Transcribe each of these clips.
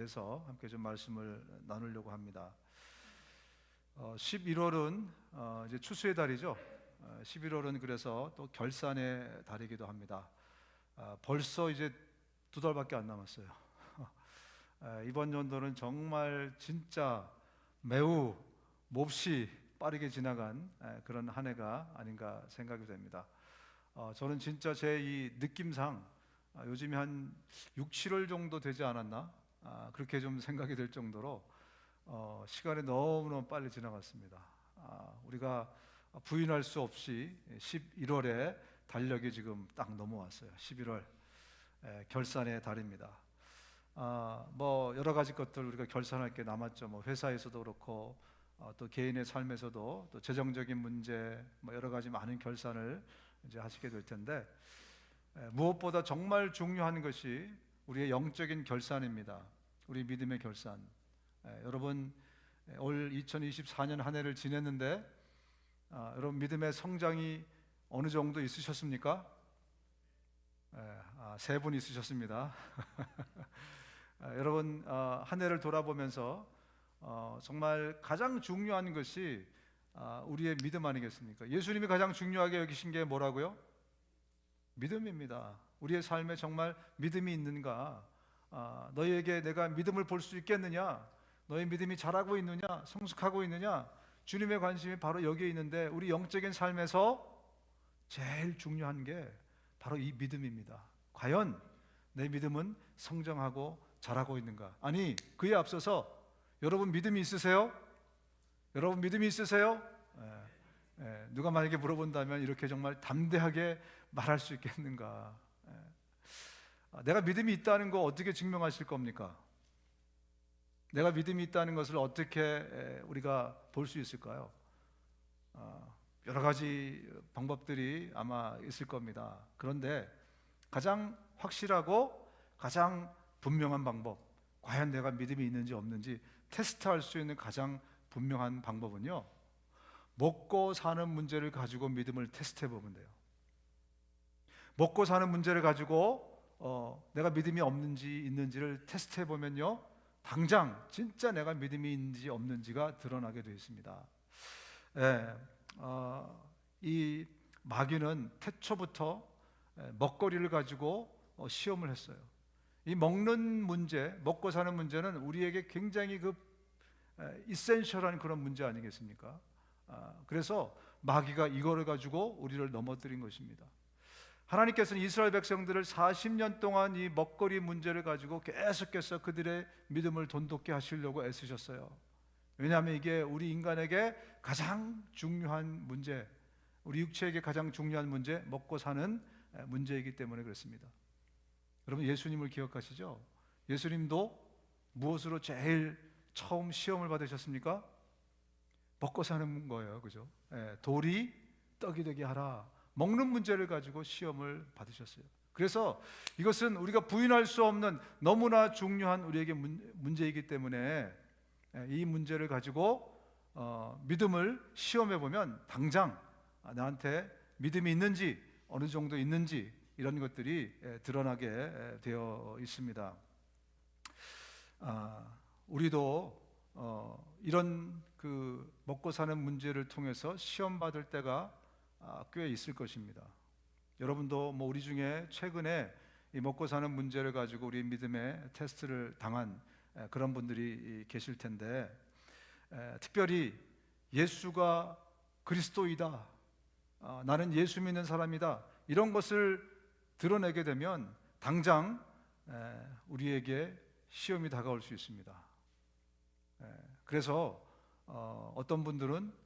대해서 함께 좀 말씀을 나누려고 합니다. 11월은 이제 추수의 달이죠. 11월은 그래서 또 결산의 달이기도 합니다. 벌써 이제 2달밖에 안 남았어요. 이번 연도는 정말 진짜 매우 몹시 빠르게 지나간 그런 한 해가 아닌가 생각이 됩니다. 저는 진짜 제 이 느낌상 요즘에 한 6, 7월 정도 되지 않았나? 그렇게 좀 생각이 될 정도로 시간이 너무너무 빨리 지나갔습니다. 우리가 부인할 수 없이 11월에 달력이 지금 딱 넘어왔어요. 11월 결산의 달입니다. 뭐 여러 가지 것들 우리가 결산할 게 남았죠. 뭐 회사에서도 그렇고 또 개인의 삶에서도 또 재정적인 문제, 뭐 여러 가지 많은 결산을 이제 하시게 될 텐데, 무엇보다 정말 중요한 것이 우리의 영적인 결산입니다. 우리 믿음의 결산. 여러분 올 2024년 한 해를 지냈는데 여러분 믿음의 성장이 어느 정도 있으셨습니까? 3분 있으셨습니다. 여러분 한 해를 돌아보면서 정말 가장 중요한 것이 우리의 믿음 아니겠습니까? 예수님이 가장 중요하게 여기신 게 뭐라고요? 믿음입니다. 우리의 삶에 정말 믿음이 있는가? 너희에게 내가 믿음을 볼 수 있겠느냐? 너희 믿음이 자라고 있느냐? 성숙하고 있느냐? 주님의 관심이 바로 여기에 있는데, 우리 영적인 삶에서 제일 중요한 게 바로 이 믿음입니다. 과연 내 믿음은 성장하고 자라고 있는가? 아니, 그에 앞서서 여러분 믿음이 있으세요? 여러분 믿음이 있으세요? 누가 만약에 물어본다면 이렇게 정말 담대하게 말할 수 있겠는가? 내가 믿음이 있다는 거 어떻게 증명하실 겁니까? 내가 믿음이 있다는 것을 어떻게 우리가 볼 수 있을까요? 여러 가지 방법들이 아마 있을 겁니다. 그런데 가장 확실하고 가장 분명한 방법, 과연 내가 믿음이 있는지 없는지 테스트할 수 있는 가장 분명한 방법은요, 먹고 사는 문제를 가지고 믿음을 테스트해 보면 돼요. 먹고 사는 문제를 가지고 내가 믿음이 없는지 있는지를 테스트해 보면요, 당장 진짜 내가 믿음이 있는지 없는지가 드러나게 되어 있습니다. 이 마귀는 태초부터 먹거리를 가지고 시험을 했어요. 이 먹는 문제, 먹고 사는 문제는 우리에게 굉장히 이센셜한 그런 문제 아니겠습니까? 그래서 마귀가 이거를 가지고 우리를 넘어뜨린 것입니다. 하나님께서는 이스라엘 백성들을 40년 동안 이 먹거리 문제를 가지고 계속해서 그들의 믿음을 돈독게 하시려고 애쓰셨어요. 왜냐하면 이게 우리 인간에게 가장 중요한 문제, 우리 육체에게 가장 중요한 문제, 먹고 사는 문제이기 때문에 그렇습니다. 여러분 예수님을 기억하시죠? 예수님도 무엇으로 제일 처음 시험을 받으셨습니까? 먹고 사는 거예요, 그죠? 돌이 떡이 되게 하라. 먹는 문제를 가지고 시험을 받으셨어요. 그래서 이것은 우리가 부인할 수 없는 너무나 중요한 우리에게 문제이기 때문에 이 문제를 가지고 믿음을 시험해 보면 당장 나한테 믿음이 있는지 어느 정도 있는지 이런 것들이 드러나게 되어 있습니다. 우리도 이런 먹고 사는 문제를 통해서 시험 받을 때가 꽤 있을 것입니다. 여러분도 뭐 우리 중에 최근에 이 먹고 사는 문제를 가지고 우리 믿음의 테스트를 당한 그런 분들이 계실 텐데, 특별히 예수가 그리스도이다, 나는 예수 믿는 사람이다, 이런 것을 드러내게 되면 당장 우리에게 시험이 다가올 수 있습니다. 그래서 어떤 분들은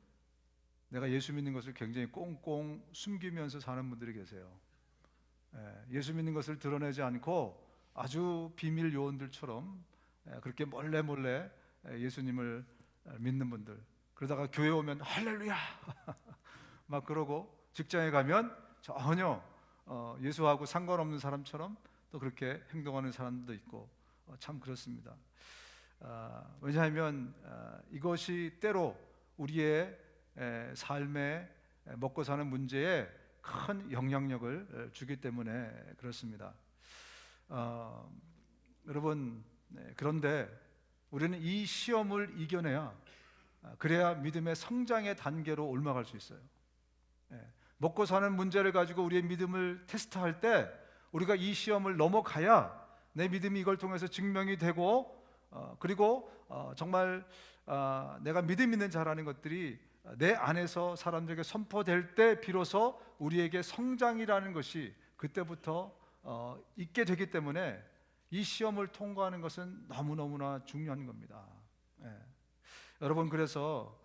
내가 예수 믿는 것을 굉장히 꽁꽁 숨기면서 사는 분들이 계세요. 예수 믿는 것을 드러내지 않고 아주 비밀 요원들처럼 그렇게 몰래 몰래 예수님을 믿는 분들, 그러다가 교회 오면 할렐루야 막 그러고 직장에 가면 전혀 예수하고 상관없는 사람처럼 또 그렇게 행동하는 사람들도 있고 참 그렇습니다. 왜냐하면 이것이 때로 우리의 삶에 먹고 사는 문제에 큰 영향력을 주기 때문에 그렇습니다. 여러분 그런데 우리는 이 시험을 이겨내야 그래야 믿음의 성장의 단계로 올라갈 수 있어요. 먹고 사는 문제를 가지고 우리의 믿음을 테스트할 때 우리가 이 시험을 넘어가야 내 믿음이 이걸 통해서 증명이 되고 그리고 정말 내가 믿음 있는 자라는 것들이 내 안에서 사람들에게 선포될 때 비로소 우리에게 성장이라는 것이 그때부터 있게 되기 때문에 이 시험을 통과하는 것은 너무너무나 중요한 겁니다. 여러분, 그래서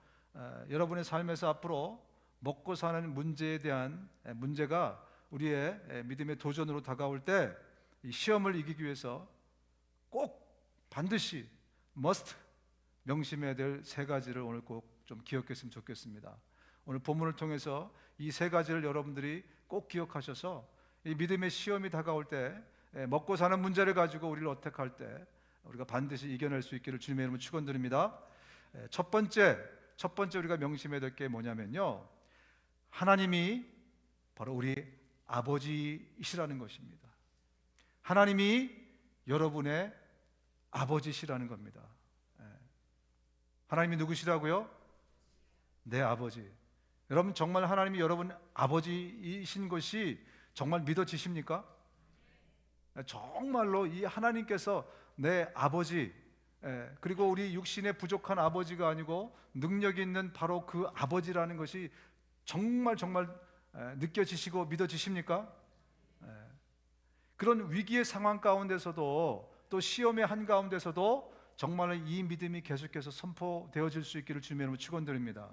여러분의 삶에서 앞으로 먹고 사는 문제에 대한 문제가 우리의 믿음의 도전으로 다가올 때 이 시험을 이기기 위해서 꼭 반드시 must 명심해야 될 세 가지를 오늘 꼭 좀 기억했으면 좋겠습니다. 오늘 본문을 통해서 이 세 가지를 여러분들이 꼭 기억하셔서 이 믿음의 시험이 다가올 때 먹고 사는 문제를 가지고 우리를 어택할 때 우리가 반드시 이겨낼 수 있기를 주님의 이름으로 축원드립니다. 첫 번째 우리가 명심해야 될 게 뭐냐면요, 하나님이 바로 우리 아버지이시라는 것입니다. 하나님이 여러분의 아버지시라는 겁니다. 하나님이 누구시라고요? 내 아버지. 여러분, 정말 하나님이 여러분 아버지이신 것이 정말 믿어지십니까? 정말로 이 하나님께서 내 아버지, 그리고 우리 육신의 부족한 아버지가 아니고 능력 있는 바로 그 아버지라는 것이 정말 느껴지시고 믿어지십니까? 그런 위기의 상황 가운데서도 또 시험의 한가운데서도 정말 이 믿음이 계속해서 선포되어질 수 있기를 주님의 이름으로 축원드립니다.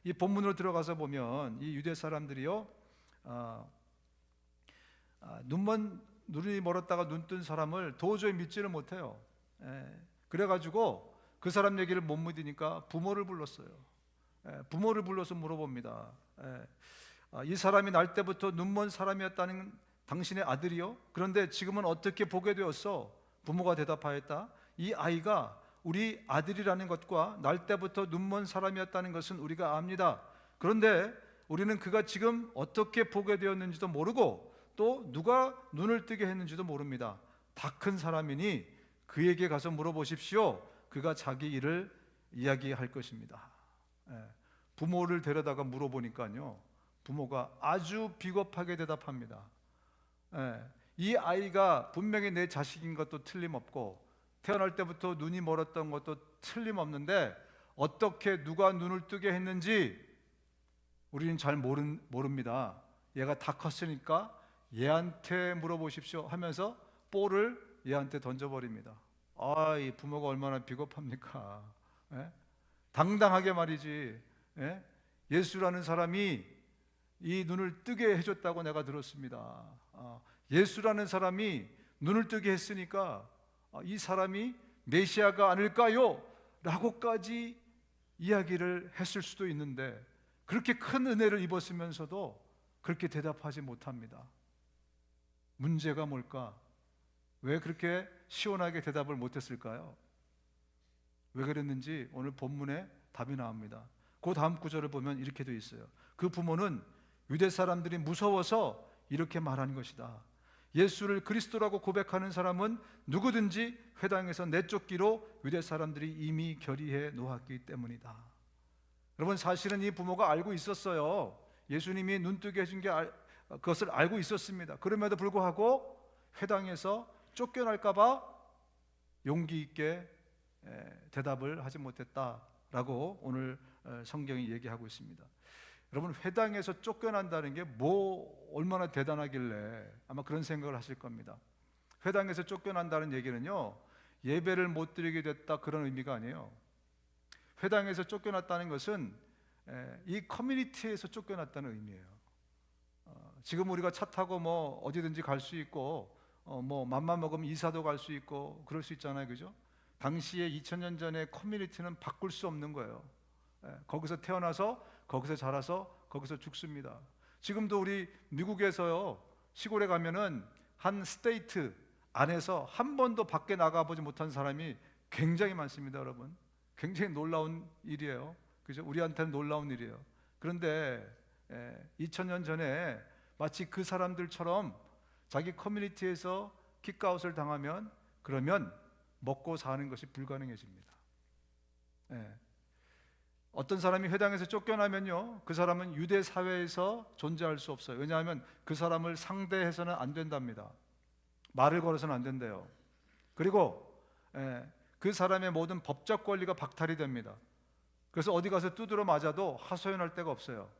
이 본문으로 들어가서 보면 이 유대 사람들이요, 눈이 멀었다가 눈 뜬 사람을 도저히 믿지를 못해요. 그래가지고 그 사람 얘기를 못 믿으니까 부모를 불렀어요. 부모를 불러서 물어봅니다. 이 사람이 날 때부터 눈먼 사람이었다는 당신의 아들이요? 그런데 지금은 어떻게 보게 되었어? 부모가 대답하였다. 이 아이가 우리 아들이라는 것과 날 때부터 눈먼 사람이었다는 것은 우리가 압니다. 그런데 우리는 그가 지금 어떻게 보게 되었는지도 모르고 또 누가 눈을 뜨게 했는지도 모릅니다. 다 큰 사람이니 그에게 가서 물어보십시오. 그가 자기 일을 이야기할 것입니다. 부모를 데려다가 물어보니까요, 부모가 아주 비겁하게 대답합니다. 이 아이가 분명히 내 자식인 것도 틀림없고 태어날 때부터 눈이 멀었던 것도 틀림없는데 어떻게 누가 눈을 뜨게 했는지 우리는 잘 모릅니다. 얘가 다 컸으니까 얘한테 물어보십시오 하면서 볼을 얘한테 던져버립니다. 이 부모가 얼마나 비겁합니까? 당당하게 말이지, 예수라는 사람이 이 눈을 뜨게 해줬다고 내가 들었습니다. 예수라는 사람이 눈을 뜨게 했으니까 이 사람이 메시아가 아닐까요? 라고까지 이야기를 했을 수도 있는데 그렇게 큰 은혜를 입었으면서도 그렇게 대답하지 못합니다. 문제가 뭘까? 왜 그렇게 시원하게 대답을 못했을까요? 왜 그랬는지 오늘 본문에 답이 나옵니다. 그 다음 구절을 보면 이렇게 되어 있어요. 그 부모는 유대 사람들이 무서워서 이렇게 말하는 것이다. 예수를 그리스도라고 고백하는 사람은 누구든지 회당에서 내쫓기로 유대 사람들이 이미 결의해 놓았기 때문이다. 여러분, 사실은 이 부모가 알고 있었어요. 예수님이 눈뜨게 해준 그것을 알고 있었습니다. 그럼에도 불구하고 회당에서 쫓겨날까봐 용기 있게 대답을 하지 못했다라고 오늘 성경이 얘기하고 있습니다. 여러분, 회당에서 쫓겨난다는 게 얼마나 대단하길래 아마 그런 생각을 하실 겁니다. 회당에서 쫓겨난다는 얘기는요, 예배를 못 드리게 됐다 그런 의미가 아니에요. 회당에서 쫓겨났다는 것은 이 커뮤니티에서 쫓겨났다는 의미예요. 지금 우리가 차 타고 어디든지 갈 수 있고 맘만 먹으면 이사도 갈 수 있고 그럴 수 있잖아요, 그죠? 당시에 2000년 전에 커뮤니티는 바꿀 수 없는 거예요. 거기서 태어나서 거기서 자라서 거기서 죽습니다. 지금도 우리 미국에서요, 시골에 가면은 한 스테이트 안에서 한 번도 밖에 나가보지 못한 사람이 굉장히 많습니다, 여러분. 굉장히 놀라운 일이에요, 그죠? 우리한테는 놀라운 일이에요. 그런데 2000년 전에 마치 그 사람들처럼 자기 커뮤니티에서 킥아웃을 당하면 그러면 먹고 사는 것이 불가능해집니다. 예. 어떤 사람이 회당에서 쫓겨나면요, 그 사람은 유대 사회에서 존재할 수 없어요. 왜냐하면 그 사람을 상대해서는 안 된답니다. 말을 걸어서는 안 된대요. 그리고 그 사람의 모든 법적 권리가 박탈이 됩니다. 그래서 어디 가서 두드려 맞아도 하소연할 데가 없어요.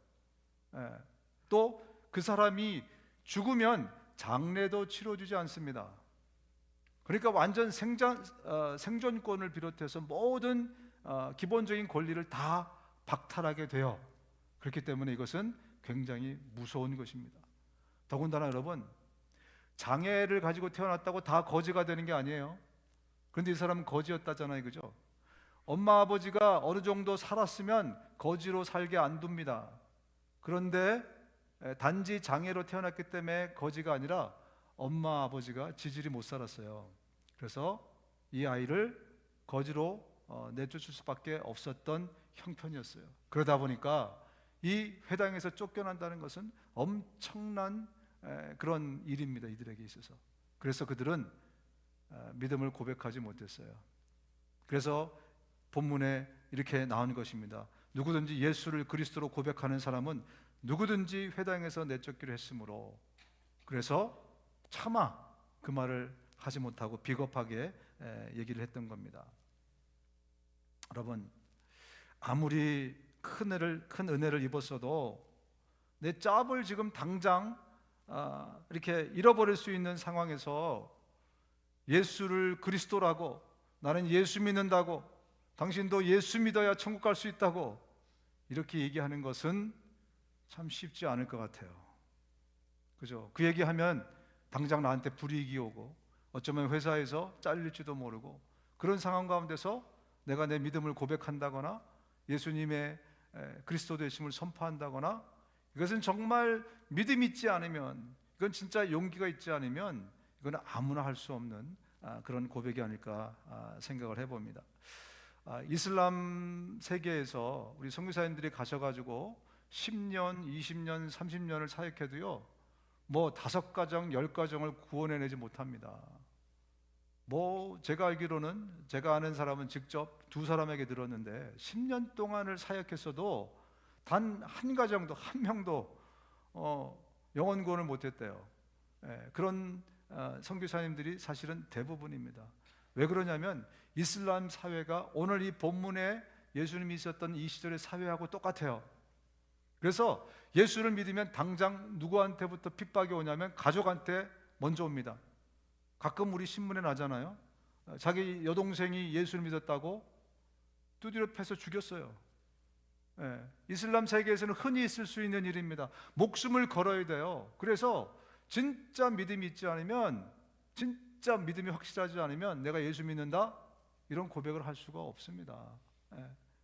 또 그 사람이 죽으면 장례도 치러주지 않습니다. 그러니까 완전 생존권을 비롯해서 모든 기본적인 권리를 다 박탈하게 돼요. 그렇기 때문에 이것은 굉장히 무서운 것입니다. 더군다나 여러분, 장애를 가지고 태어났다고 다 거지가 되는 게 아니에요. 그런데 이 사람은 거지였다잖아요, 그죠? 엄마 아버지가 어느 정도 살았으면 거지로 살게 안 둡니다. 그런데 단지 장애로 태어났기 때문에 거지가 아니라 엄마 아버지가 지질이 못 살았어요. 그래서 이 아이를 거지로 내쫓을 수밖에 없었던 형편이었어요. 그러다 보니까 이 회당에서 쫓겨난다는 것은 엄청난 그런 일입니다, 이들에게 있어서. 그래서 그들은 믿음을 고백하지 못했어요. 그래서 본문에 이렇게 나오는 것입니다. 누구든지 예수를 그리스도로 고백하는 사람은 누구든지 회당에서 내쫓기로 했으므로, 그래서 차마 그 말을 하지 못하고 비겁하게 얘기를 했던 겁니다. 여러분, 아무리 큰 은혜를 입었어도 내 짭을 지금 당장 이렇게 잃어버릴 수 있는 상황에서 예수를 그리스도라고, 나는 예수 믿는다고, 당신도 예수 믿어야 천국 갈 수 있다고 이렇게 얘기하는 것은 참 쉽지 않을 것 같아요. 그죠? 그 얘기하면 당장 나한테 불이익이 오고, 어쩌면 회사에서 잘릴지도 모르고, 그런 상황 가운데서 내가 내 믿음을 고백한다거나 예수님의 그리스도 되심을 선포한다거나, 이것은 정말 믿음 있지 않으면, 이건 진짜 용기가 있지 않으면 이건 아무나 할 수 없는 그런 고백이 아닐까 생각을 해봅니다. 이슬람 세계에서 우리 선교사님들이 가셔가지고 10년, 20년, 30년을 사역해도요, 뭐 5가정, 10가정을 구원해내지 못합니다. 뭐 제가 알기로는, 제가 아는 사람은 직접 2사람에게 들었는데 10년 동안을 사역했어도 단 한 가정도, 한 명도 영혼 구원을 못했대요. 그런 선교사님들이 사실은 대부분입니다. 왜 그러냐면 이슬람 사회가 오늘 이 본문에 예수님이 있었던 이 시절의 사회하고 똑같아요. 그래서 예수를 믿으면 당장 누구한테부터 핍박이 오냐면 가족한테 먼저 옵니다. 가끔 우리 신문에 나잖아요. 자기 여동생이 예수를 믿었다고 두드려 패서 죽였어요. 이슬람 세계에서는 흔히 있을 수 있는 일입니다. 목숨을 걸어야 돼요. 그래서 진짜 믿음이 있지 않으면, 진짜 믿음이 확실하지 않으면 내가 예수 믿는다 이런 고백을 할 수가 없습니다.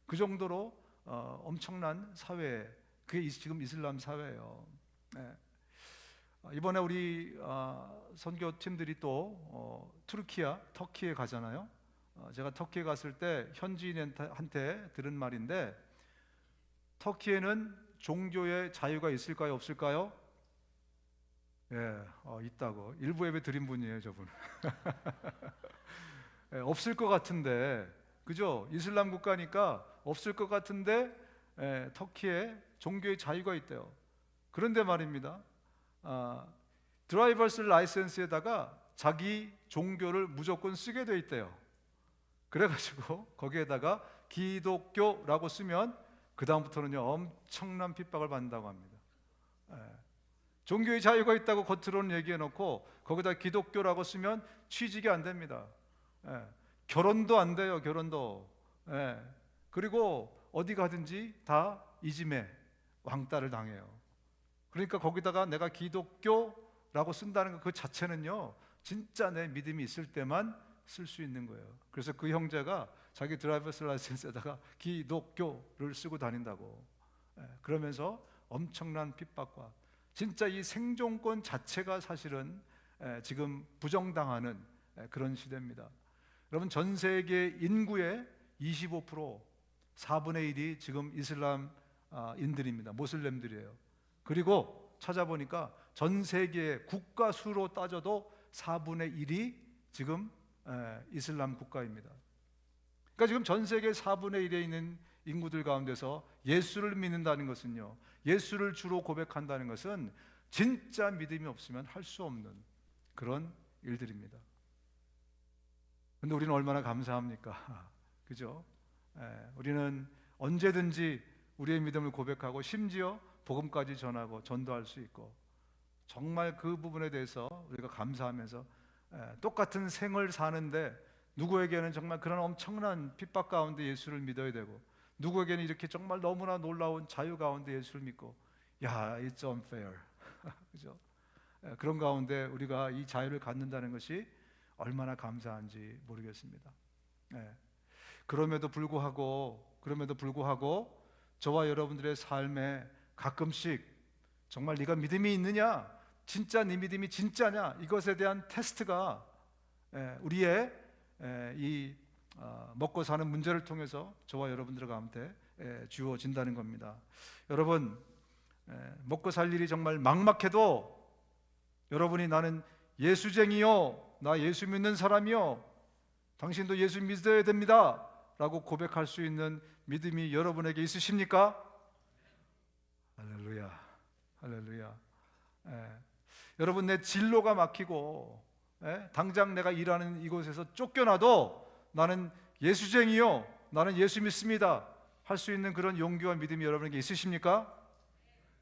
그 정도로 엄청난 사회, 그게 지금 이슬람 사회예요. 이번에 우리 선교팀들이 또 터키에 가잖아요. 제가 터키에 갔을 때 현지인한테 들은 말인데, 터키에는 종교의 자유가 있을까요, 없을까요? 있다고. 일부 예배 드린 분이에요, 저분. 없을 것 같은데, 그죠? 이슬람 국가니까 없을 것 같은데 터키에 종교의 자유가 있대요. 그런데 말입니다, 드라이버스 라이센스에다가 자기 종교를 무조건 쓰게 돼 있대요. 그래가지고 거기에다가 기독교라고 쓰면 그 다음부터는요 엄청난 핍박을 받는다고 합니다. 종교의 자유가 있다고 겉으로는 얘기해놓고 거기다 기독교라고 쓰면 취직이 안 됩니다. 결혼도 안 돼요, 결혼도. 그리고 어디 가든지 다 이짐에 왕따를 당해요. 그러니까 거기다가 내가 기독교라고 쓴다는 것 그 자체는요 진짜 내 믿음이 있을 때만 쓸 수 있는 거예요. 그래서 그 형제가 자기 드라이버스 라이센스에다가 기독교를 쓰고 다닌다고. 그러면서 엄청난 핍박과 진짜 이 생존권 자체가 사실은 지금 부정당하는 그런 시대입니다. 여러분, 전 세계 인구의 25%, 4분의 1이 지금 이슬람인들입니다. 모슬렘들이에요. 그리고 찾아보니까 전 세계 국가 수로 따져도 4분의 1이 지금 이슬람 국가입니다. 그러니까 지금 전 세계 4분의 1에 있는 인구들 가운데서 예수를 믿는다는 것은요, 예수를 주로 고백한다는 것은 진짜 믿음이 없으면 할 수 없는 그런 일들입니다. 근데 우리는 얼마나 감사합니까? 그죠? 우리는 언제든지 우리의 믿음을 고백하고 심지어 복음까지 전하고 전도할 수 있고, 정말 그 부분에 대해서 우리가 감사하면서 똑같은 생을 사는데 누구에게는 정말 그런 엄청난 핍박 가운데 예수를 믿어야 되고, 누구에게는 이렇게 정말 너무나 놀라운 자유 가운데 예수를 믿고, 야, it's unfair. 그죠? 그런 가운데 우리가 이 자유를 갖는다는 것이 얼마나 감사한지 모르겠습니다. 그럼에도 불구하고 저와 여러분들의 삶에 가끔씩 정말 네가 믿음이 있느냐, 진짜 네 믿음이 진짜냐, 이것에 대한 테스트가 우리의 이 먹고 사는 문제를 통해서 저와 여러분들 가운데 주어진다는 겁니다. 여러분, 먹고 살 일이 정말 막막해도 여러분이 나는 예수쟁이요, 나 예수 믿는 사람이요, 당신도 예수 믿어야 됩니다 라고 고백할 수 있는 믿음이 여러분에게 있으십니까? 할렐루야, 할렐루야. 여러분, 내 진로가 막히고 당장 내가 일하는 이곳에서 쫓겨나도 나는 예수쟁이요, 나는 예수 믿습니다 할 수 있는 그런 용기와 믿음이 여러분에게 있으십니까?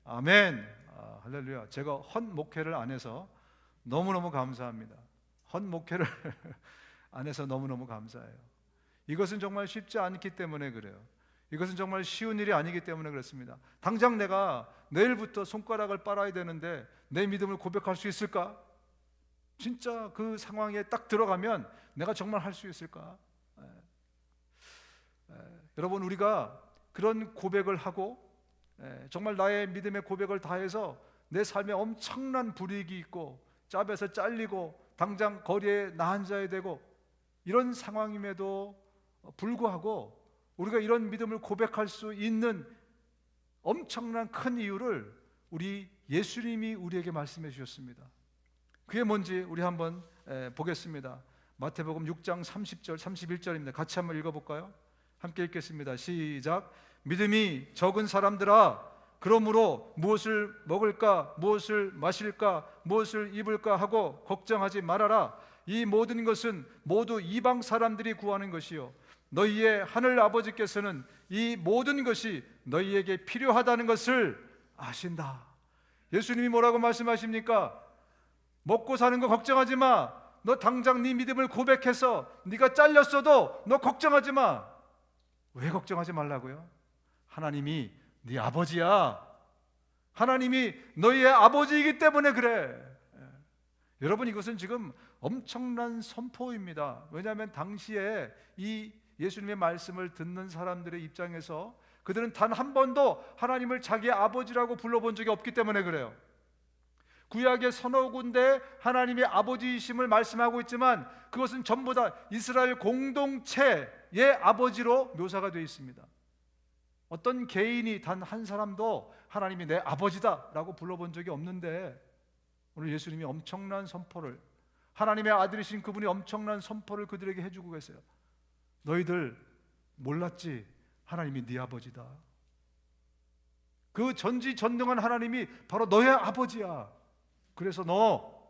아멘. 할렐루야. 제가 헛 목회를 안 해서 너무너무 감사합니다. 헛 목회를 안 해서 너무너무 감사해요. 이것은 정말 쉽지 않기 때문에 그래요. 이것은 정말 쉬운 일이 아니기 때문에 그렇습니다. 당장 내가 내일부터 손가락을 빨아야 되는데 내 믿음을 고백할 수 있을까? 진짜 그 상황에 딱 들어가면 내가 정말 할 수 있을까? 여러분, 우리가 그런 고백을 하고 정말 나의 믿음의 고백을 다해서 내 삶에 엄청난 불이익이 있고 짭에서 잘리고 당장 거리에 나앉아야 되고 이런 상황임에도 불구하고 우리가 이런 믿음을 고백할 수 있는 엄청난 큰 이유를 우리 예수님이 우리에게 말씀해 주셨습니다. 그게 뭔지 우리 한번 보겠습니다. 마태복음 6장 30절 31절입니다. 같이 한번 읽어볼까요? 함께 읽겠습니다. 시작. 믿음이 적은 사람들아, 그러므로 무엇을 먹을까, 무엇을 마실까, 무엇을 입을까 하고 걱정하지 말아라. 이 모든 것은 모두 이방 사람들이 구하는 것이요, 너희의 하늘 아버지께서는 이 모든 것이 너희에게 필요하다는 것을 아신다. 예수님이 뭐라고 말씀하십니까? 먹고 사는 거 걱정하지 마. 너 당장 네 믿음을 고백해서 네가 잘렸어도 너 걱정하지 마. 왜 걱정하지 말라고요? 하나님이 네 아버지야. 하나님이 너희의 아버지이기 때문에 그래. 여러분, 이것은 지금 엄청난 선포입니다. 왜냐하면 당시에 이 예수님의 말씀을 듣는 사람들의 입장에서 그들은 단 한 번도 하나님을 자기의 아버지라고 불러본 적이 없기 때문에 그래요. 구약의 서너 군데 하나님의 아버지이심을 말씀하고 있지만 그것은 전부 다 이스라엘 공동체의 아버지로 묘사가 되어 있습니다. 어떤 개인이 단 한 사람도 하나님이 내 아버지다라고 불러본 적이 없는데 오늘 예수님이 엄청난 선포를, 하나님의 아들이신 그분이 엄청난 선포를 그들에게 해주고 계세요. 너희들 몰랐지? 하나님이 네 아버지다. 그 전지전능한 하나님이 바로 너의 아버지야. 그래서 너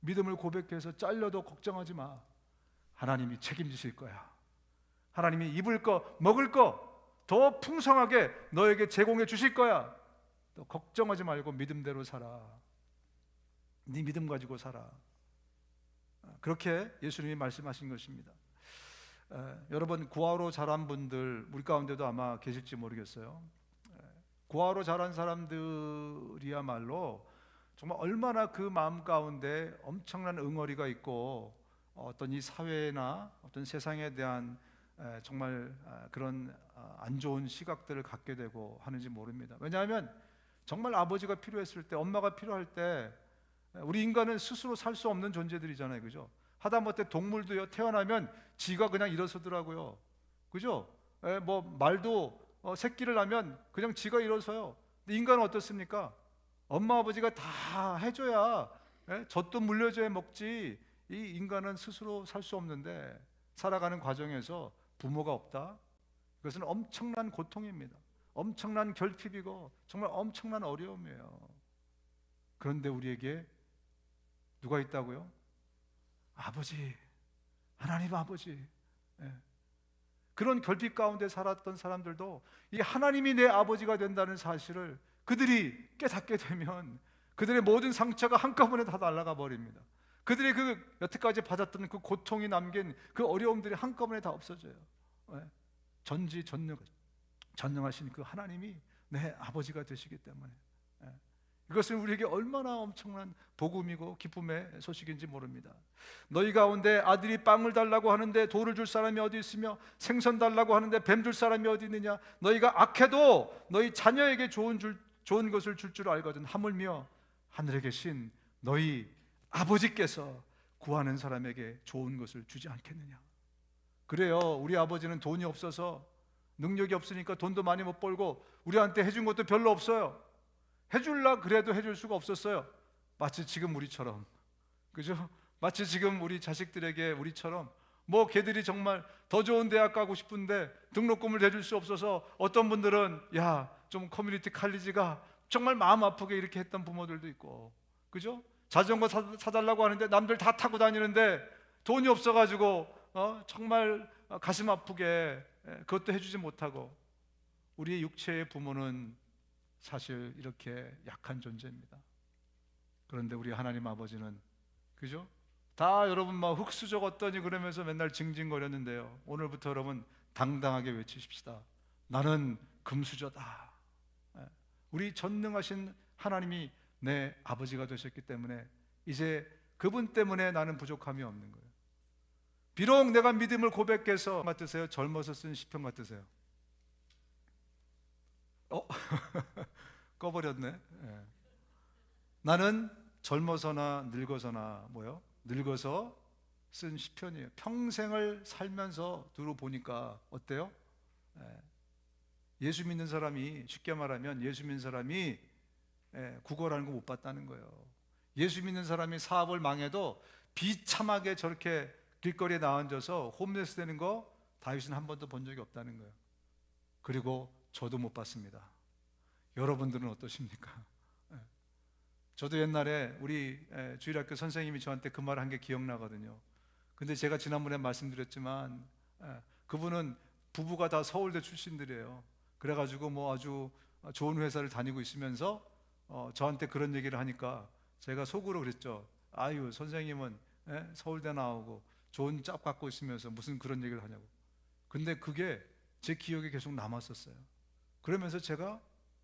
믿음을 고백해서 잘려도 걱정하지 마. 하나님이 책임지실 거야. 하나님이 입을 거 먹을 거 더 풍성하게 너에게 제공해 주실 거야. 너 걱정하지 말고 믿음대로 살아. 네 믿음 가지고 살아. 그렇게 예수님이 말씀하신 것입니다. 여러분, 구하로 자란 분들 우리 가운데도 아마 계실지 모르겠어요. 구하로 자란 사람들이야말로 정말 얼마나 그 마음 가운데 엄청난 응어리가 있고 어떤 이 사회나 어떤 세상에 대한 정말 그런 안 좋은 시각들을 갖게 되고 하는지 모릅니다. 왜냐하면 정말 아버지가 필요했을 때, 엄마가 필요할 때 우리 인간은 스스로 살 수 없는 존재들이잖아요. 그죠? 하다못해 동물도요, 태어나면 지가 그냥 일어서더라고요. 그죠? 뭐 말도 새끼를 낳으면 그냥 지가 일어서요. 근데 인간은 어떻습니까? 엄마 아버지가 다 해줘야 젖도 물려줘야 먹지. 이 인간은 스스로 살 수 없는데 살아가는 과정에서 부모가 없다? 그것은 엄청난 고통입니다. 엄청난 결핍이고 정말 엄청난 어려움이에요. 그런데 우리에게 누가 있다고요? 아버지, 하나님 아버지. 예. 그런 결핍 가운데 살았던 사람들도 이 하나님이 내 아버지가 된다는 사실을 그들이 깨닫게 되면 그들의 모든 상처가 한꺼번에 다 날아가 버립니다. 그들의 그 여태까지 받았던 그 고통이 남긴 그 어려움들이 한꺼번에 다 없어져요. 예. 전능하신 그 하나님이 내 아버지가 되시기 때문에 이것은 우리에게 얼마나 엄청난 복음이고 기쁨의 소식인지 모릅니다. 너희 가운데 아들이 빵을 달라고 하는데 돌을 줄 사람이 어디 있으며 생선 달라고 하는데 뱀 줄 사람이 어디 있느냐. 너희가 악해도 너희 자녀에게 좋은 것을 줄 줄 알거든. 하물며 하늘에 계신 너희 아버지께서 구하는 사람에게 좋은 것을 주지 않겠느냐. 그래요. 우리 아버지는 돈이 없어서, 능력이 없으니까 돈도 많이 못 벌고 우리한테 해준 것도 별로 없어요. 해줄라 그래도 해줄 수가 없었어요. 마치 지금 우리처럼, 그죠? 마치 지금 우리 자식들에게 우리처럼 뭐 걔들이 정말 더 좋은 대학 가고 싶은데 등록금을 대줄 수 없어서 어떤 분들은 야, 좀 커뮤니티 칼리지가 정말 마음 아프게 이렇게 했던 부모들도 있고, 그죠? 자전거 사달라고 하는데 남들 다 타고 다니는데 돈이 없어가지고 정말 가슴 아프게 그것도 해주지 못하고. 우리의 육체의 부모는 사실 이렇게 약한 존재입니다. 그런데 우리 하나님 아버지는, 그죠? 다 여러분 막 흙수저 어떠니 그러면서 맨날 징징거렸는데요, 오늘부터 여러분 당당하게 외치십시다. 나는 금수저다. 우리 전능하신 하나님이 내 아버지가 되셨기 때문에 이제 그분 때문에 나는 부족함이 없는 거예요. 비록 내가 믿음을 고백해서 같으세요? 젊어서 쓴 시편 같으세요? 꺼버렸네. 예. 나는 젊어서나 늙어서나 늙어서 쓴 시편이에요. 평생을 살면서 들어보니까 어때요? 예수 믿는 사람이, 쉽게 말하면 예수 믿는 사람이 구걸하는 거 못 봤다는 거예요. 예수 믿는 사람이 사업을 망해도 비참하게 저렇게 길거리에 나앉아서 홈레스 되는 거 다윗은 한 번도 본 적이 없다는 거예요. 그리고 저도 못 봤습니다. 여러분들은 어떠십니까? 저도 옛날에 우리 주일학교 선생님이 저한테 그 말 한 게 기억나거든요. 근데 제가 지난번에 말씀드렸지만 그분은 부부가 다 서울대 출신들이에요. 그래가지고 뭐 아주 좋은 회사를 다니고 있으면서 저한테 그런 얘기를 하니까 제가 속으로 그랬죠. 아유, 선생님은 서울대 나오고 좋은 짭 갖고 있으면서 무슨 그런 얘기를 하냐고. 근데 그게 제 기억에 계속 남았었어요. 그러면서 제가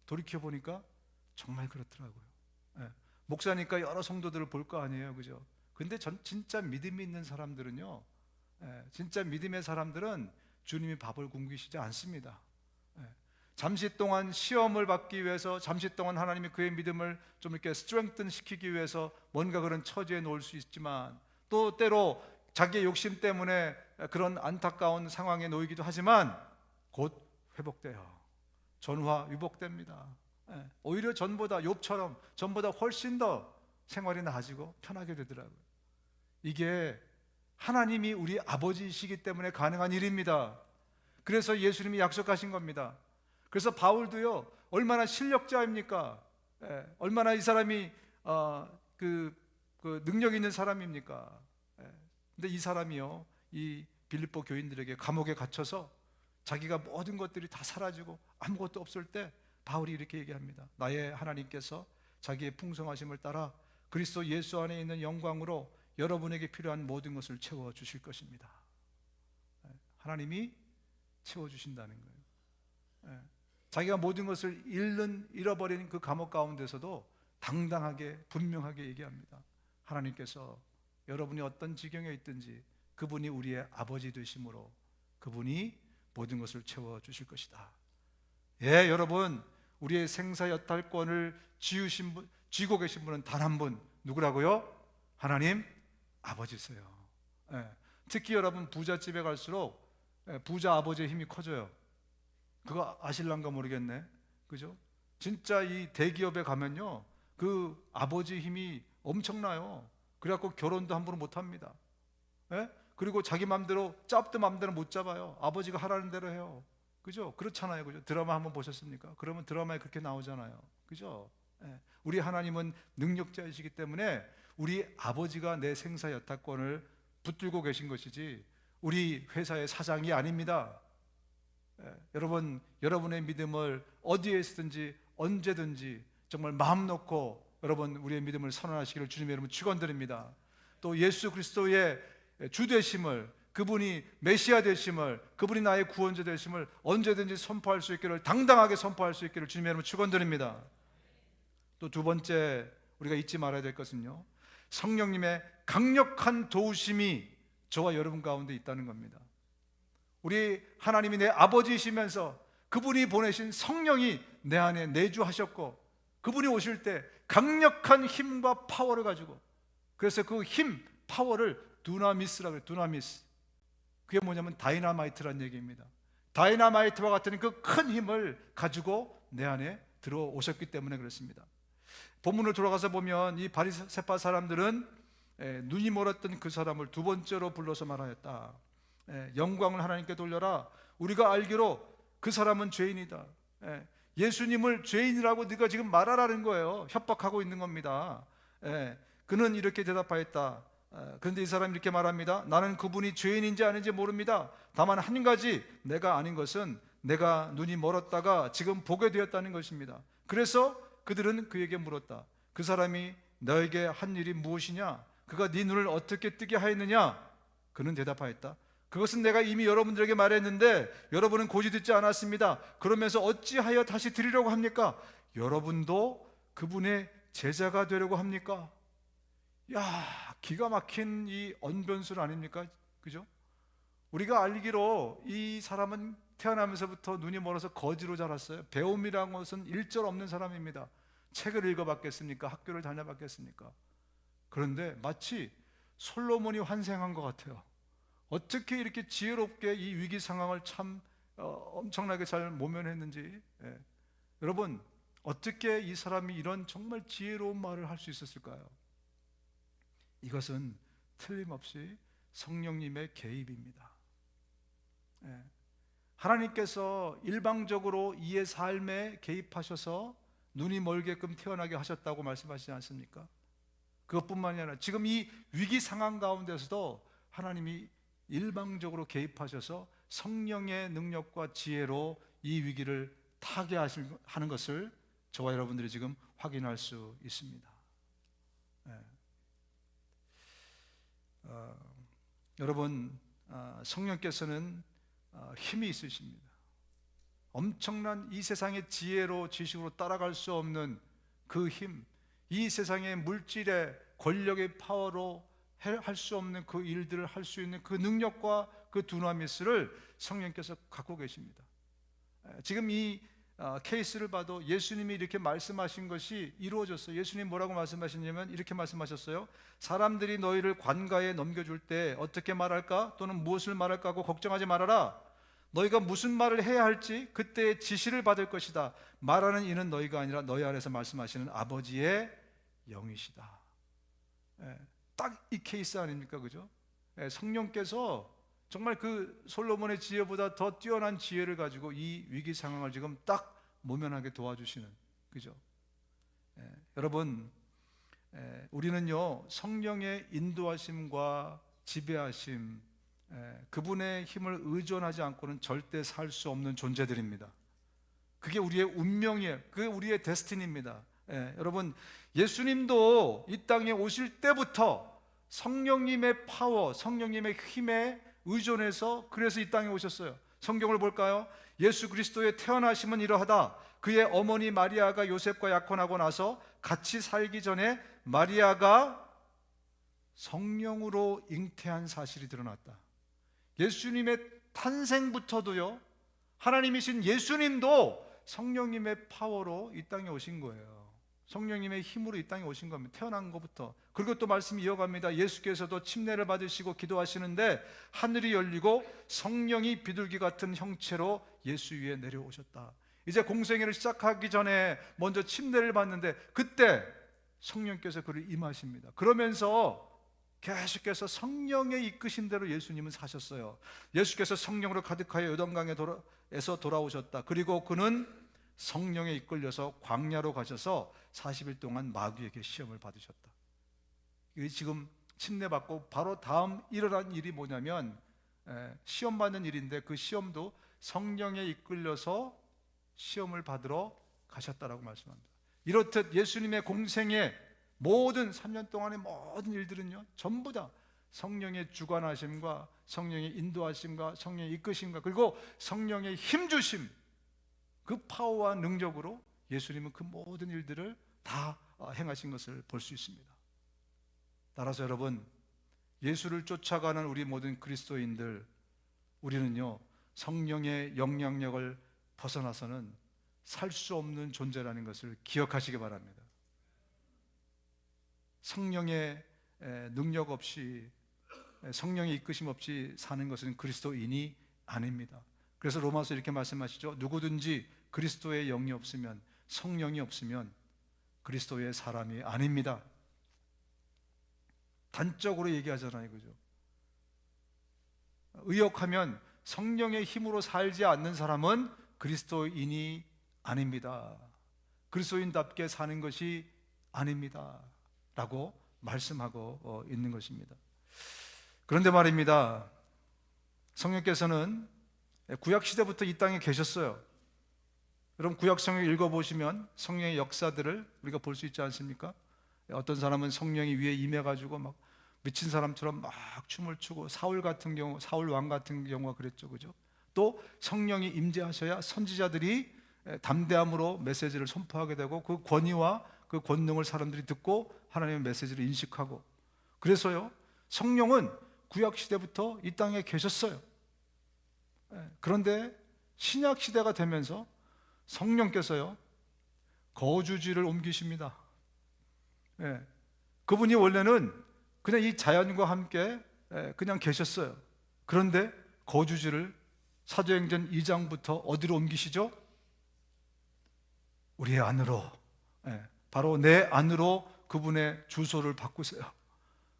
돌이켜보니까 정말 그렇더라고요. 목사니까 여러 성도들을 볼 거 아니에요, 그죠? 근데 진짜 믿음이 있는 사람들은요, 진짜 믿음의 사람들은 주님이 밥을 굶기시지 않습니다. 잠시 동안 시험을 받기 위해서, 잠시 동안 하나님이 그의 믿음을 좀 이렇게 스트렝튼 시키기 위해서 뭔가 그런 처지에 놓을 수 있지만, 또 때로 자기의 욕심 때문에 그런 안타까운 상황에 놓이기도 하지만 곧 회복돼요. 전화위복됩니다. 오히려 전보다, 욥처럼 전보다 훨씬 더 생활이 나아지고 편하게 되더라고요. 이게 하나님이 우리 아버지이시기 때문에 가능한 일입니다. 그래서 예수님이 약속하신 겁니다. 그래서 바울도요, 얼마나 실력자입니까? 얼마나 이 사람이 그 능력 있는 사람입니까? 근데 이 사람이요, 이 빌립보 교인들에게 감옥에 갇혀서 자기가 모든 것들이 다 사라지고 아무것도 없을 때 바울이 이렇게 얘기합니다. 나의 하나님께서 자기의 풍성하심을 따라 그리스도 예수 안에 있는 영광으로 여러분에게 필요한 모든 것을 채워주실 것입니다. 하나님이 채워주신다는 거예요. 자기가 모든 것을 잃어버린 그 감옥 가운데서도 당당하게, 분명하게 얘기합니다. 하나님께서 여러분이 어떤 지경에 있든지 그분이 우리의 아버지 되심으로 그분이 모든 것을 채워주실 것이다. 예, 여러분, 우리의 생사여탈권을 쥐고 계신 분은 단 한 분, 누구라고요? 하나님 아버지세요. 특히 여러분 부잣집에 갈수록 부자 아버지의 힘이 커져요. 그거 아실란가 모르겠네, 그죠? 진짜 이 대기업에 가면요, 그 아버지 힘이 엄청나요. 그래갖고 결혼도 함부로 못합니다. 예? 그리고 자기 맘대로 짭도 맘대로 못 잡아요. 아버지가 하라는 대로 해요. 그죠? 그렇잖아요. 그죠? 드라마 한번 보셨습니까? 그러면 드라마에 그렇게 나오잖아요. 그죠? 예. 우리 하나님은 능력자이시기 때문에 우리 아버지가 내 생사 여타권을 붙들고 계신 것이지 우리 회사의 사장이 아닙니다. 예. 여러분, 여러분의 믿음을 어디에 있든지 언제든지 정말 마음 놓고 여러분 우리의 믿음을 선언하시기를 주님의 이름으로 축원드립니다. 또 예수 그리스도의 주 되심을, 그분이 메시아 되심을, 그분이 나의 구원자 되심을 언제든지 선포할 수 있기를, 당당하게 선포할 수 있기를 주님의 이름으로 축원드립니다. 또 두 번째 우리가 잊지 말아야 될 것은요, 성령님의 강력한 도우심이 저와 여러분 가운데 있다는 겁니다. 우리 하나님이 내 아버지이시면서 그분이 보내신 성령이 내 안에 내주하셨고, 그분이 오실 때 강력한 힘과 파워를 가지고, 그래서 그 힘, 파워를 두나미스라고 해요. 두나미스. 그게 뭐냐면 다이나마이트란 얘기입니다. 다이나마이트와 같은 그 큰 힘을 가지고 내 안에 들어오셨기 때문에 그렇습니다. 본문을 돌아가서 보면 이 바리새파 사람들은 눈이 멀었던 그 사람을 두 번째로 불러서 말하였다. 영광을 하나님께 돌려라. 우리가 알기로 그 사람은 죄인이다. 예수님을 죄인이라고 네가 지금 말하라는 거예요. 협박하고 있는 겁니다. 그는 이렇게 대답하였다. 그런데 이 사람이 이렇게 말합니다. 나는 그분이 죄인인지 아닌지 모릅니다. 다만 한 가지 내가 아닌 것은 내가 눈이 멀었다가 지금 보게 되었다는 것입니다. 그래서 그들은 그에게 물었다. 그 사람이 너에게 한 일이 무엇이냐? 그가 네 눈을 어떻게 뜨게 하였느냐? 그는 대답하였다. 그것은 내가 이미 여러분들에게 말했는데 여러분은 고지 듣지 않았습니다. 그러면서 어찌하여 다시 드리려고 합니까? 여러분도 그분의 제자가 되려고 합니까? 야, 기가 막힌 이 언변술 아닙니까? 그죠? 우리가 알기로 이 사람은 태어나면서부터 눈이 멀어서 거지로 자랐어요. 배움이라는 것은 일절 없는 사람입니다. 책을 읽어봤겠습니까? 학교를 다녀봤겠습니까? 그런데 마치 솔로몬이 환생한 것 같아요. 어떻게 이렇게 지혜롭게 이 위기 상황을 참 엄청나게 잘 모면했는지. 여러분, 어떻게 이 사람이 이런 정말 지혜로운 말을 할 수 있었을까요? 이것은 틀림없이 성령님의 개입입니다. 하나님께서 일방적으로 이의 삶에 개입하셔서 눈이 멀게끔 태어나게 하셨다고 말씀하시지 않습니까? 그것뿐만이 아니라 지금 이 위기 상황 가운데서도 하나님이 일방적으로 개입하셔서 성령의 능력과 지혜로 이 위기를 타개하는 것을 저와 여러분들이 지금 확인할 수 있습니다. 여러분, 성령께서는 힘이 있으십니다. 엄청난 이 세상의 지혜로 지식으로 따라갈 수 없는 그 힘, 이 세상의 물질의 권력의 파워로 할 수 없는 그 일들을 할 수 있는 그 능력과 그 두나미스를 성령께서 갖고 계십니다. 지금 이 케이스를 봐도 예수님이 이렇게 말씀하신 것이 이루어졌어요. 예수님 뭐라고 말씀하셨냐면 이렇게 말씀하셨어요. 사람들이 너희를 관가에 넘겨줄 때 어떻게 말할까? 또는 무엇을 말할까 하고 걱정하지 말아라. 너희가 무슨 말을 해야 할지 그때의 지시를 받을 것이다. 말하는 이는 너희가 아니라 너희 안에서 말씀하시는 아버지의 영이시다. 딱 이 케이스 아닙니까? 그죠? 성령께서 정말 그 솔로몬의 지혜보다 더 뛰어난 지혜를 가지고 이 위기 상황을 지금 딱 모면하게 도와주시는, 그죠? 여러분, 우리는요 성령의 인도하심과 지배하심, 그분의 힘을 의존하지 않고는 절대 살 수 없는 존재들입니다. 그게 우리의 운명이에요. 그게 우리의 데스티니입니다. 여러분, 예수님도 이 땅에 오실 때부터 성령님의 파워, 성령님의 힘에 의존해서 그래서 이 땅에 오셨어요. 성경을 볼까요? 예수 그리스도의 태어나심은 이러하다. 그의 어머니 마리아가 요셉과 약혼하고 나서 같이 살기 전에 마리아가 성령으로 잉태한 사실이 드러났다. 예수님의 탄생부터도요, 하나님이신 예수님도 성령님의 파워로 이 땅에 오신 거예요. 성령님의 힘으로 이 땅에 오신 겁니다. 태어난 것부터. 그리고 또 말씀이 이어갑니다. 예수께서도 침례를 받으시고 기도하시는데 하늘이 열리고 성령이 비둘기 같은 형체로 예수 위에 내려오셨다. 이제 공생애를 시작하기 전에 먼저 침례를 받는데 그때 성령께서 그를 임하십니다. 그러면서 계속해서 성령의 이끄신 대로 예수님은 사셨어요. 예수께서 성령으로 가득하여 요단강에서 돌아오셨다. 그리고 그는 성령에 이끌려서 광야로 가셔서 40일 동안 마귀에게 시험을 받으셨다. 이게 지금 침례받고 바로 다음 일어난 일이 뭐냐면 시험 받는 일인데, 그 시험도 성령에 이끌려서 시험을 받으러 가셨다라고 말씀합니다. 이렇듯 예수님의 공생의 모든 3년 동안의 모든 일들은요, 전부 다 성령의 주관하심과 성령의 인도하심과 성령의 이끄심과 그리고 성령의 힘주심, 그 파워와 능력으로 예수님은 그 모든 일들을 다 행하신 것을 볼 수 있습니다. 따라서 여러분, 예수를 쫓아가는 우리 모든 그리스도인들, 우리는요 성령의 영향력을 벗어나서는 살 수 없는 존재라는 것을 기억하시기 바랍니다. 성령의 능력 없이, 성령의 이끄심 없이 사는 것은 그리스도인이 아닙니다. 그래서 로마서 이렇게 말씀하시죠. 누구든지 그리스도의 영이 없으면, 성령이 없으면 그리스도의 사람이 아닙니다. 단적으로 얘기하잖아요, 그죠? 의역하면 성령의 힘으로 살지 않는 사람은 그리스도인이 아닙니다. 그리스도인답게 사는 것이 아닙니다 라고 말씀하고 있는 것입니다. 그런데 말입니다, 성령께서는 구약시대부터 이 땅에 계셨어요. 여러분, 구약성경 읽어보시면 성령의 역사들을 우리가 볼 수 있지 않습니까? 어떤 사람은 성령이 위에 임해가지고 막 미친 사람처럼 막 춤을 추고, 사울 같은 경우, 사울 왕 같은 경우가 그랬죠, 그죠? 또 성령이 임재하셔야 선지자들이 담대함으로 메시지를 선포하게 되고, 그 권위와 그 권능을 사람들이 듣고 하나님의 메시지를 인식하고, 그래서요 성령은 구약시대부터 이 땅에 계셨어요. 그런데 신약시대가 되면서 성령께서요 거주지를 옮기십니다. 그분이 원래는 그냥 이 자연과 함께 그냥 계셨어요. 그런데 거주지를 사도행전 2장부터 어디로 옮기시죠? 우리의 안으로, 바로 내 안으로 그분의 주소를 바꾸세요.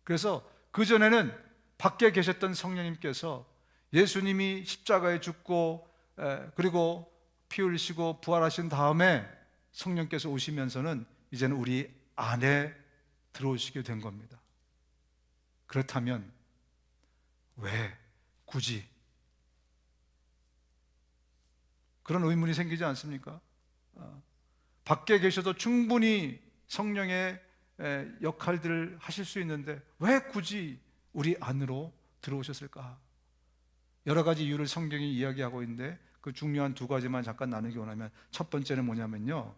그래서 그전에는 밖에 계셨던 성령님께서 예수님이 십자가에 죽고 그리고 피 흘리시고 부활하신 다음에 성령께서 오시면서는 이제는 우리 안에 들어오시게 된 겁니다. 그렇다면 왜 굳이 그런 의문이 생기지 않습니까? 밖에 계셔도 충분히 성령의 역할들을 하실 수 있는데 왜 굳이 우리 안으로 들어오셨을까? 여러 가지 이유를 성경이 이야기하고 있는데 그 중요한 두 가지만 잠깐 나누기 원하면, 첫 번째는 뭐냐면요,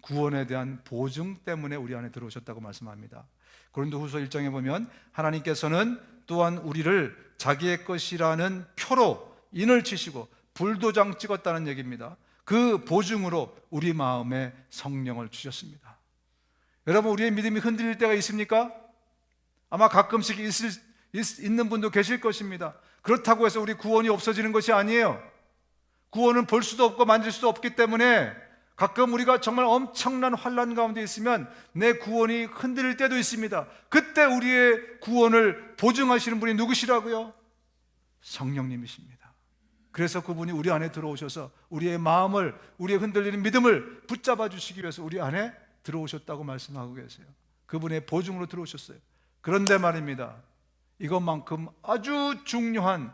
구원에 대한 보증 때문에 우리 안에 들어오셨다고 말씀합니다. 고린도후서 1장에 보면 하나님께서는 또한 우리를 자기의 것이라는 표로 인을 치시고 불도장 찍었다는 얘기입니다. 그 보증으로 우리 마음에 성령을 주셨습니다. 여러분, 우리의 믿음이 흔들릴 때가 있습니까? 아마 가끔씩 있는 분도 계실 것입니다. 그렇다고 해서 우리 구원이 없어지는 것이 아니에요. 구원은 볼 수도 없고 만질 수도 없기 때문에 가끔 우리가 정말 엄청난 환난 가운데 있으면 내 구원이 흔들릴 때도 있습니다. 그때 우리의 구원을 보증하시는 분이 누구시라고요? 성령님이십니다. 그래서 그분이 우리 안에 들어오셔서 우리의 마음을, 우리의 흔들리는 믿음을 붙잡아 주시기 위해서 우리 안에 들어오셨다고 말씀하고 계세요. 그분의 보증으로 들어오셨어요. 그런데 말입니다, 이것만큼 아주 중요한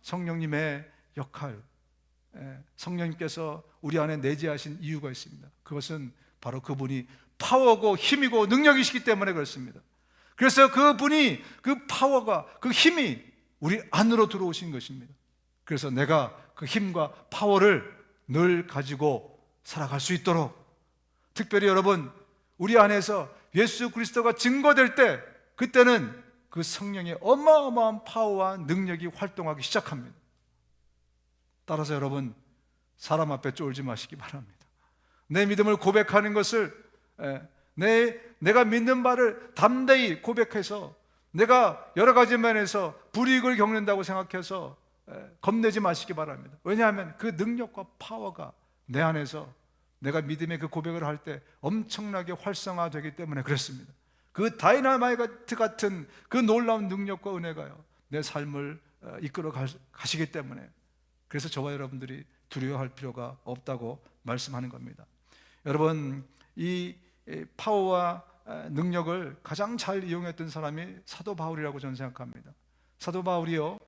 성령님의 역할, 성령님께서 우리 안에 내재하신 이유가 있습니다. 그것은 바로 그분이 파워고 힘이고 능력이시기 때문에 그렇습니다. 그래서 그분이, 그 파워가, 그 힘이 우리 안으로 들어오신 것입니다. 그래서 내가 그 힘과 파워를 늘 가지고 살아갈 수 있도록, 특별히 여러분, 우리 안에서 예수 그리스도가 증거될 때, 그때는 그 성령의 어마어마한 파워와 능력이 활동하기 시작합니다. 따라서 여러분, 사람 앞에 쫄지 마시기 바랍니다. 내 믿음을 고백하는 것을, 내가 믿는 바를 담대히 고백해서 내가 여러 가지 면에서 불이익을 겪는다고 생각해서 겁내지 마시기 바랍니다. 왜냐하면 그 능력과 파워가 내 안에서 내가 믿음의 그 고백을 할 때 엄청나게 활성화되기 때문에 그렇습니다. 그 다이너마이트 같은 그 놀라운 능력과 은혜가요, 내 삶을 이끌어 가시기 때문에, 그래서 저와 여러분들이 두려워할 필요가 없다고 말씀하는 겁니다. 여러분, 이 파워와 능력을 가장 잘 이용했던 사람이 사도 바울이라고 저는 생각합니다. 사도 바울이요,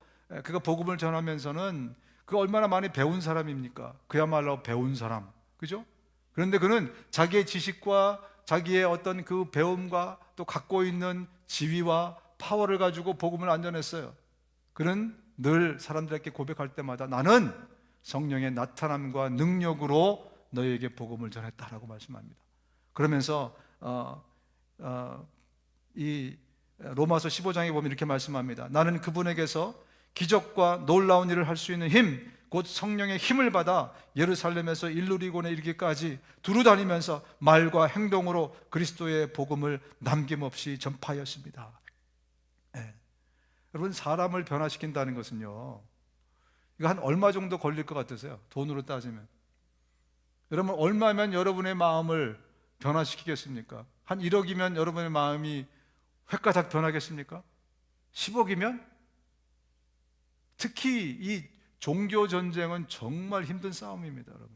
그가 복음을 전하면서는 그 얼마나 많이 배운 사람입니까? 그야말로 배운 사람, 그죠? 그런데 그는 자기의 지식과 자기의 어떤 그 배움과 또 갖고 있는 지위와 파워를 가지고 복음을 안 전했어요. 그는 늘 사람들에게 고백할 때마다 나는 성령의 나타남과 능력으로 너희에게 복음을 전했다라고 말씀합니다. 그러면서 이 로마서 15장에 보면 이렇게 말씀합니다. 나는 그분에게서 기적과 놀라운 일을 할 수 있는 힘, 곧 성령의 힘을 받아 예루살렘에서 일루리곤에 이르기까지 두루 다니면서 말과 행동으로 그리스도의 복음을 남김없이 전파하였습니다. 네. 여러분, 사람을 변화시킨다는 것은요, 이거 한 얼마 정도 걸릴 것 같으세요? 돈으로 따지면. 여러분, 얼마면 여러분의 마음을 변화시키겠습니까? 한 1억이면 여러분의 마음이 획가닥 변하겠습니까? 10억이면? 특히 이 종교 전쟁은 정말 힘든 싸움입니다, 여러분.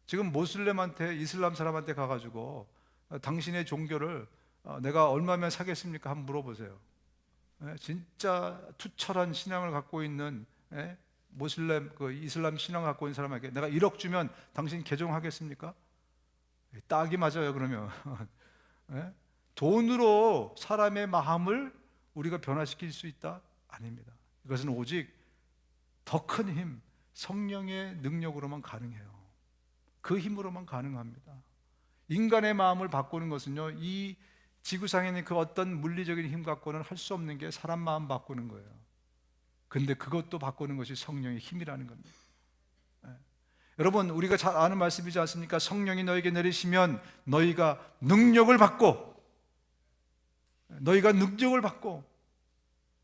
지금 모슬렘한테, 이슬람 사람한테 가가지고 당신의 종교를 내가 얼마면 사겠습니까? 한번 물어보세요. 진짜 투철한 신앙을 갖고 있는 모슬렘, 그 이슬람 신앙을 갖고 있는 사람에게 내가 1억 주면 당신 개종하겠습니까? 딱이 맞아요, 그러면. 돈으로 사람의 마음을 우리가 변화시킬 수 있다? 아닙니다. 이것은 오직 더 큰 힘, 성령의 능력으로만 가능해요. 그 힘으로만 가능합니다. 인간의 마음을 바꾸는 것은요, 이 지구상에 있는 그 어떤 물리적인 힘 갖고는 할 수 없는 게 사람 마음 바꾸는 거예요. 근데 그것도 바꾸는 것이 성령의 힘이라는 겁니다. 여러분, 우리가 잘 아는 말씀이지 않습니까? 성령이 너에게 내리시면 너희가 능력을 받고,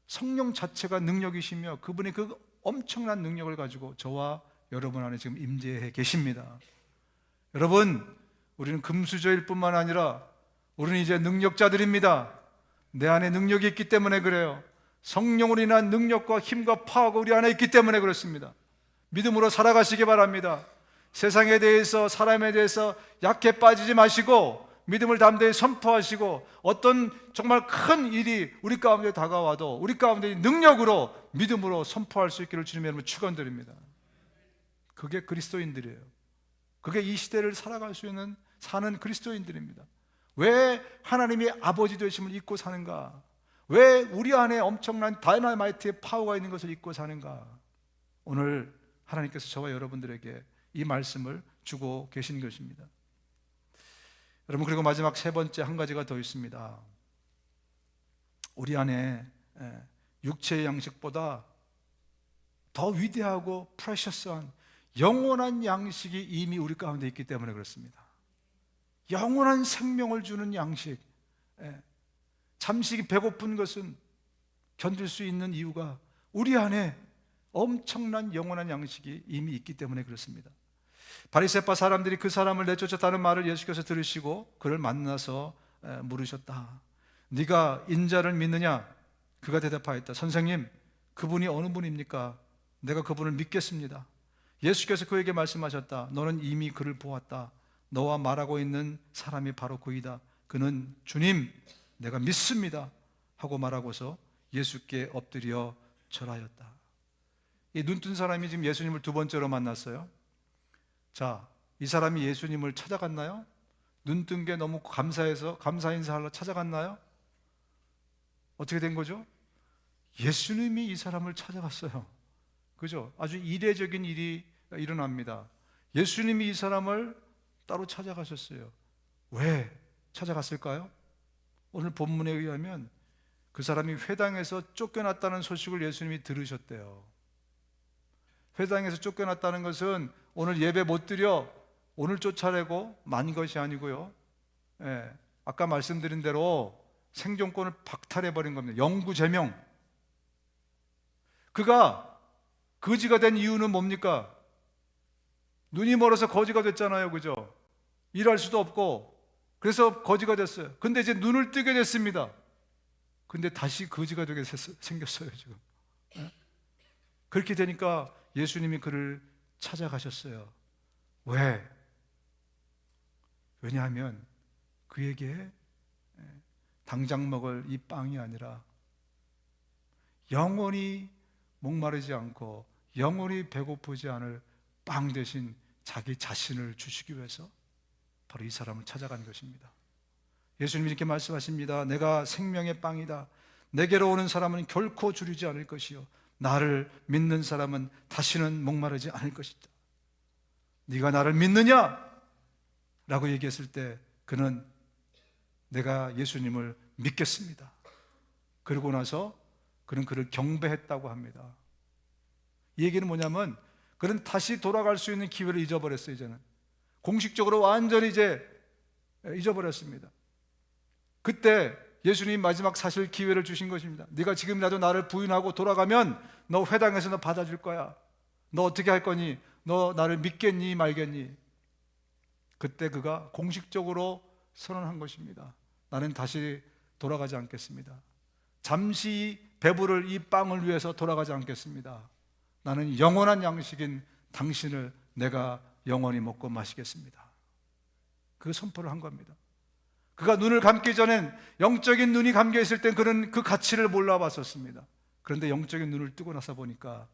성령 자체가 능력이시며 그분의 그 엄청난 능력을 가지고 저와 여러분 안에 지금 임재해 계십니다. 여러분, 우리는 금수저일 뿐만 아니라 우리는 이제 능력자들입니다. 내 안에 능력이 있기 때문에 그래요. 성령으로 인한 능력과 힘과 파워가 우리 안에 있기 때문에 그렇습니다. 믿음으로 살아가시기 바랍니다. 세상에 대해서, 사람에 대해서 약해 빠지지 마시고 믿음을 담대히 선포하시고, 어떤 정말 큰 일이 우리 가운데 다가와도 우리 가운데 능력으로, 믿음으로 선포할 수 있기를 주님의 이름으로 축원드립니다. 그게 그리스도인들이에요. 그게 이 시대를 살아갈 수 있는, 사는 그리스도인들입니다. 왜 하나님이 아버지 되심을 잊고 사는가? 왜 우리 안에 엄청난 다이너마이트의 파워가 있는 것을 잊고 사는가? 오늘 하나님께서 저와 여러분들에게 이 말씀을 주고 계신 것입니다. 여러분, 그리고 마지막 세 번째 한 가지가 더 있습니다. 우리 안에 육체의 양식보다 더 위대하고 프레셔스한 영원한 양식이 이미 우리 가운데 있기 때문에 그렇습니다. 영원한 생명을 주는 양식. 잠시 배고픈 것은 견딜 수 있는 이유가 우리 안에 엄청난 영원한 양식이 이미 있기 때문에 그렇습니다. 바리새파 사람들이 그 사람을 내쫓았다는 말을 예수께서 들으시고 그를 만나서 물으셨다. 네가 인자를 믿느냐? 그가 대답하였다. 선생님, 그분이 어느 분입니까? 내가 그분을 믿겠습니다. 예수께서 그에게 말씀하셨다. 너는 이미 그를 보았다. 너와 말하고 있는 사람이 바로 그이다. 그는 주님, 내가 믿습니다 하고 말하고서 예수께 엎드려 절하였다. 이 눈뜬 사람이 지금 예수님을 두 번째로 만났어요. 자, 이 사람이 예수님을 찾아갔나요? 눈뜬 게 너무 감사해서 감사 인사하러 찾아갔나요? 어떻게 된 거죠? 예수님이 이 사람을 찾아갔어요. 그죠? 아주 이례적인 일이 일어납니다. 예수님이 이 사람을 따로 찾아가셨어요. 왜 찾아갔을까요? 오늘 본문에 의하면 그 사람이 회당에서 쫓겨났다는 소식을 예수님이 들으셨대요. 회당에서 쫓겨났다는 것은 오늘 예배 못 드려, 오늘 쫓아내고 만 것이 아니고요. 아까 말씀드린 대로 생존권을 박탈해버린 겁니다. 영구제명. 그가 거지가 된 이유는 뭡니까? 눈이 멀어서 거지가 됐잖아요, 그죠? 일할 수도 없고. 그래서 거지가 됐어요. 근데 이제 눈을 뜨게 됐습니다. 근데 다시 거지가 되게 생겼어요, 지금. 그렇게 되니까 예수님이 그를 찾아가셨어요. 왜? 왜냐하면 그에게 당장 먹을 이 빵이 아니라 영원히 목마르지 않고 영원히 배고프지 않을 빵 대신 자기 자신을 주시기 위해서 바로 이 사람을 찾아간 것입니다. 예수님이 이렇게 말씀하십니다. 내가 생명의 빵이다. 내게로 오는 사람은 결코 주류지 않을 것이요 나를 믿는 사람은 다시는 목마르지 않을 것이다. 네가 나를 믿느냐? 라고 얘기했을 때 그는 내가 예수님을 믿겠습니다. 그러고 나서 그는 그를 경배했다고 합니다. 이 얘기는 뭐냐면 그는 다시 돌아갈 수 있는 기회를 잊어버렸어요. 이제는 공식적으로 완전히 이제 잊어버렸습니다. 그때 예수님 마지막 사실 기회를 주신 것입니다. 네가 지금이라도 나를 부인하고 돌아가면 너 회당에서 너 받아줄 거야. 너 어떻게 할 거니? 너 나를 믿겠니 말겠니? 그때 그가 공식적으로 선언한 것입니다. 나는 다시 돌아가지 않겠습니다. 잠시 배부를 이 빵을 위해서 돌아가지 않겠습니다. 나는 영원한 양식인 당신을 내가 영원히 먹고 마시겠습니다. 그 선포를 한 겁니다. 그가 눈을 감기 전엔 영적인 눈이 감겨 있을 땐 그는 그 가치를 몰라봤었습니다. 그런데 영적인 눈을 뜨고 나서 보니까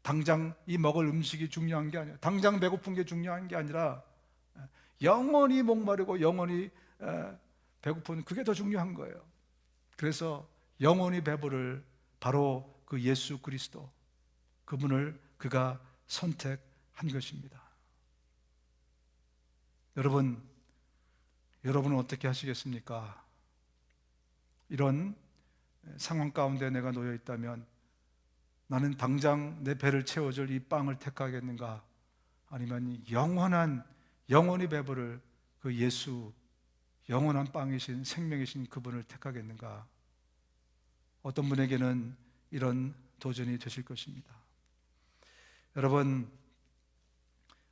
당장 이 먹을 음식이 중요한 게 아니라, 당장 배고픈 게 중요한 게 아니라 영원히 목마르고 영원히 배고픈 그게 더 중요한 거예요. 그래서 영원히 배부를 바로 그 예수 그리스도, 그분을 그가 선택한 것입니다. 여러분은 어떻게 하시겠습니까? 이런 상황 가운데 내가 놓여 있다면 나는 당장 내 배를 채워줄 이 빵을 택하겠는가? 아니면 영원히 배부를 그 예수, 영원한 빵이신 생명이신 그분을 택하겠는가? 어떤 분에게는 이런 도전이 되실 것입니다. 여러분,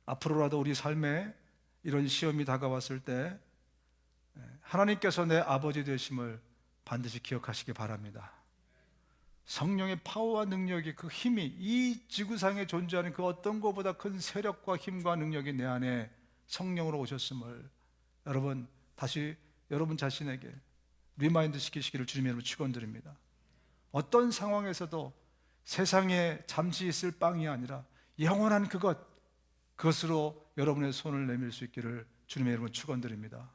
앞으로라도 우리 삶에 이런 시험이 다가왔을 때 하나님께서 내 아버지 되심을 반드시 기억하시기 바랍니다. 성령의 파워와 능력이, 그 힘이, 이 지구상에 존재하는 그 어떤 것보다 큰 세력과 힘과 능력이 내 안에 성령으로 오셨음을 여러분 다시 여러분 자신에게 리마인드 시키시기를 주님의 이름으로 축원드립니다. 어떤 상황에서도 세상에 잠시 있을 빵이 아니라 영원한 그것으로 여러분의 손을 내밀 수 있기를 주님의 이름으로 축원드립니다.